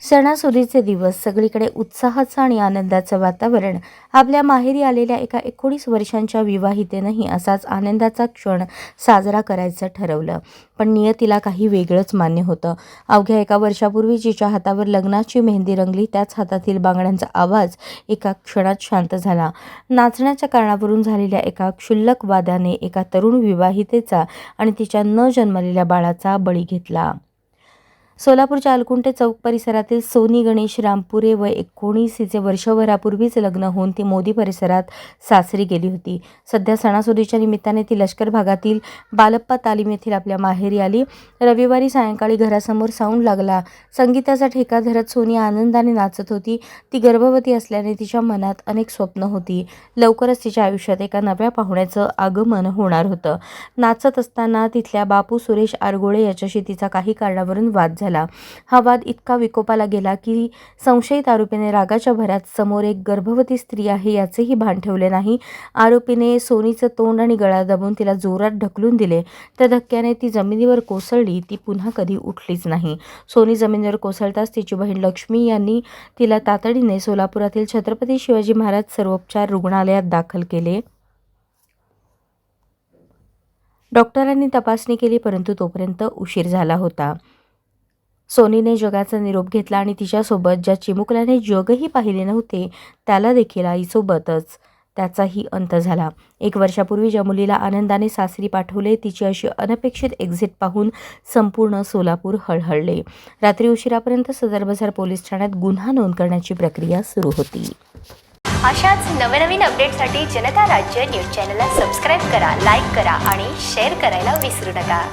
सणासुदीचे दिवस, सगळीकडे उत्साहाचं आणि आनंदाचं वातावरण. आपल्या माहेरी आलेल्या एका 19 वर्षांच्या विवाहितेनंही असाच आनंदाचा क्षण साजरा करायचं ठरवलं. पण नियतीला काही वेगळंच मान्य होतं. अवघ्या एका वर्षापूर्वी जिच्या हातावर लग्नाची मेहंदी रंगली, त्याच हातातील बांगड्यांचा आवाज एका क्षणात शांत झाला. नाचण्याच्या कारणावरून झालेल्या एका क्षुल्लक वादाने एका तरुण विवाहितेचा आणि तिच्या न जन्मलेल्या बाळाचा बळी घेतला. सोलापूरच्या अलकुंटे चौक परिसरातील सोनी गणेश रामपुरे वय 19 हिचे वर्षभरापूर्वीच लग्न होऊन ती मोदी परिसरात सासरी गेली होती. सध्या सणासुदीच्या निमित्ताने ती लष्कर भागातील बालप्पा तालीम येथील आपल्या माहेरी आली. रविवारी सायंकाळी घरासमोर साऊंड लागला. संगीताचा ठेका धरत सोनी आनंदाने नाचत होती. ती गर्भवती असल्याने तिच्या मनात अनेक स्वप्न होती. लवकरच तिच्या आयुष्यात एका नव्या पाहुण्याचं आगमन होणार होतं. नाचत असताना तिथल्या बापू सुरेश आरगोळे याच्याशी तिचा काही कारणावरून वाद झाला. हा वाद इतका विकोपाला गेला की संशयित आरोपीने रागाच्या भरात समोर एक गर्भवती स्त्री आहे याचेही भान ठेवले नाही. आरोपीने सोनीचं तोंड आणि गळा दाबून तिला जोरात ढकलून दिले. त्या धक्क्याने ती जमिनीवर कोसळली. ती पुन्हा कधी उठलीच नाही. सोनी जमिनीवर कोसळताच तिची बहीण लक्ष्मी यांनी तिला तातडीने सोलापुरातील छत्रपती शिवाजी महाराज सर्वोपचार रुग्णालयात दाखल केले. डॉक्टरांनी तपासणी केली, परंतु तोपर्यंत उशीर झाला होता. सोनीने जगाचा निरोप घेतला आणि तिच्यासोबत ज्या चिमुकल्याने जगही पाहिले नव्हते त्याला देखील आईसोबतच त्याचाही अंत झाला. 1 वर्षापूर्वी ज्या मुलीला आनंदाने सासरी पाठवले, तिची अशी अनपेक्षित एक्झिट पाहून संपूर्ण सोलापूर हळहळले. रात्री उशिरापर्यंत सदर बाजार पोलीस ठाण्यात गुन्हा नोंद करण्याची प्रक्रिया सुरू होती. अशाच नवनवीन अपडेटसाठी जनता राज्य न्यूज चॅनलला सबस्क्राईब करा, लाईक करा आणि शेअर करायला विसरू नका.